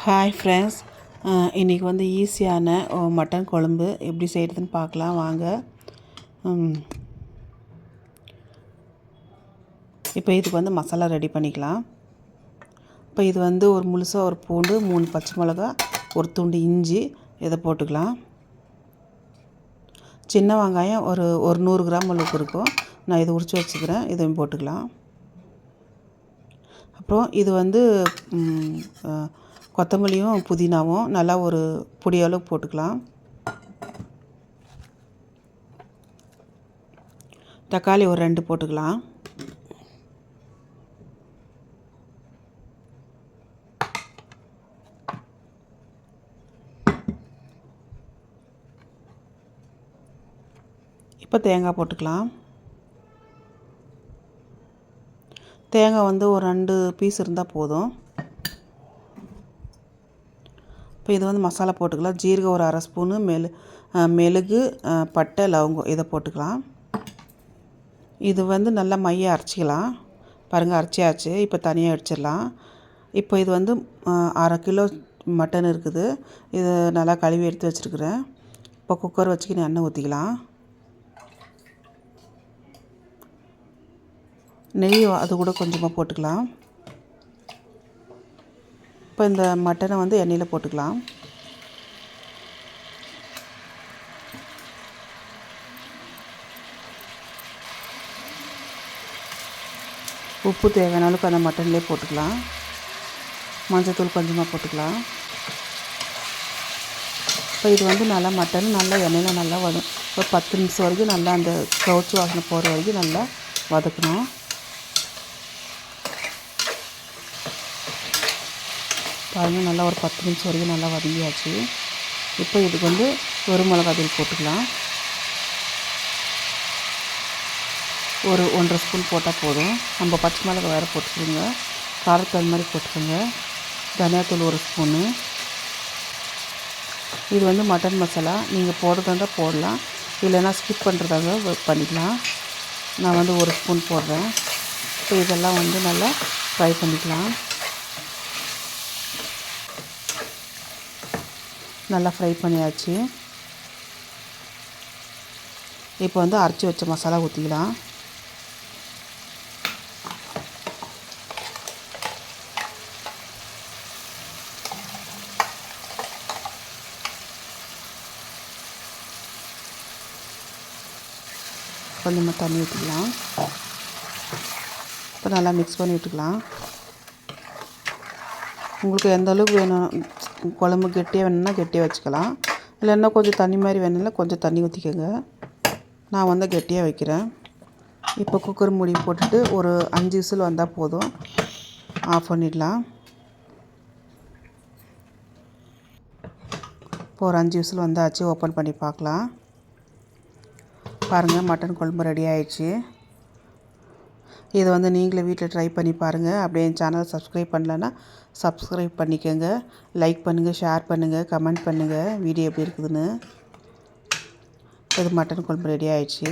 Hi friends, இன்றைக்கி வந்து ஈஸியான மட்டன் குழம்பு எப்படி செய்கிறதுன்னு பார்க்கலாம் வாங்க. இப்போ இதுக்கு வந்து மசாலா ரெடி பண்ணிக்கலாம். இப்போ இது வந்து ஒரு முழுசாக ஒரு பூண்டு, 3 பச்சை மிளகா, ஒரு துண்டு இஞ்சி இதை போட்டுக்கலாம். சின்ன வெங்காயம் ஒரு 100 கிராம் அளவுக்கு இருக்கும். நான் இதை உரித்து வச்சுக்கிறேன், இதையும் போட்டுக்கலாம். அப்புறம் இது வந்து கொத்தமல்லியும் புதினாவும் நல்லா ஒரு பொடி அளவு போட்டுக்கலாம். தக்காளி ஒரு 2 போட்டுக்கலாம். இப்போ தேங்காய் போட்டுக்கலாம். தேங்காய் வந்து ஒரு 2 பீஸ் இருந்தால் போதும். இப்போ இது வந்து மசாலா போட்டுக்கலாம். ஜீரகம் ஒரு 1/2 ஸ்பூனு, மெழுகு, பட்டை, லவங்கம் இதை போட்டுக்கலாம். இது வந்து நல்லா மைய அரைச்சிக்கலாம். பாருங்கள், அரைச்சியாச்சு. இப்போ தனியாக அடிச்சிடலாம். இப்போ இது வந்து 1/2 கிலோ மட்டன் இருக்குது. இது நல்லா கழுவி எடுத்து வச்சுருக்குறேன். இப்போ குக்கர் வச்சுக்கின்னு எண்ணெய் ஊற்றிக்கலாம். நெய் அது கூட கொஞ்சமாக போட்டுக்கலாம். இப்போ இந்த மட்டனை வந்து எண்ணெயில் போட்டுக்கலாம். உப்பு தேவையான அளவுக்கு அந்த மட்டன்லேயே போட்டுக்கலாம். மஞ்சள்தூள் கொஞ்சமாக போட்டுக்கலாம். இப்போ இது வந்து நல்லா மட்டன் நல்லா எண்ணெயில் நல்லா ஒரு 10 நிமிஷம் வரைக்கும் நல்லா அந்த கவுச்சி வாசனை போகிற வரைக்கும் நல்லா வதக்கணும். பாருங்கள், நல்லா ஒரு 10 நிமிஷம் வரைக்கும் நல்லா வதங்கியாச்சு. இப்போ இதுக்கு வந்து ஒரு மிளகாத்தூள் போட்டுக்கலாம். ஒரு 1.5 ஸ்பூன் போட்டால் போதும். நம்ம பச்சை மிளகா வேறு போட்டுக்கோங்க, காரத்துக்கு அது மாதிரி போட்டுக்கோங்க. தனியாத்தூள் 1 ஸ்பூனு. இது வந்து மட்டன் மசாலா. நீங்கள் போடுறதா இருந்தால் போடலாம், இல்லைன்னா ஸ்கிப் பண்ணுறதாக பண்ணிக்கலாம். நான் வந்து 1 ஸ்பூன் போடுறேன். இப்போ இதெல்லாம் வந்து நல்லா ஃப்ரை பண்ணிக்கலாம். நல்லா ஃப்ரை பண்ணியாச்சு. இப்போ வந்து அரைச்சி வச்ச மசாலா ஊற்றிக்கலாம். கொஞ்சமாக தண்ணி ஊற்றிக்கலாம். இப்போ நல்லா மிக்ஸ் பண்ணி விட்டுக்கலாம். உங்களுக்கு எந்த அளவுக்கு வேணும், குழம்பு கெட்டியாக வேணும்னா கெட்டியாக வச்சுக்கலாம், இல்லைன்னா கொஞ்சம் தண்ணி மாதிரி வேணும்னா கொஞ்சம் தண்ணி ஊற்றிக்கோங்க. நான் வந்து கெட்டியாக வைக்கிறேன். இப்போ குக்கர் மூடி போட்டுட்டு ஒரு 5 விசில் வந்தால் போதும், ஆஃப் பண்ணிடலாம். இப்போ ஒரு 5 விசில் வந்தாச்சு. ஓப்பன் பண்ணி பார்க்கலாம். பாருங்கள், மட்டன் குழம்பு ரெடி ஆயிடுச்சு. இதை வந்து நீங்களே வீட்டில் ட்ரை பண்ணி பாருங்கள். அப்படியே என் சேனலை சப்ஸ்கிரைப் பண்ணலன்னா சப்ஸ்கிரைப் பண்ணிக்கோங்க. லைக் பண்ணுங்கள், ஷேர் பண்ணுங்கள், கமெண்ட் பண்ணுங்கள் வீடியோ எப்படி இருக்குதுன்னு. இது மட்டன் குழம்பு ரெடி ஆயிடுச்சு.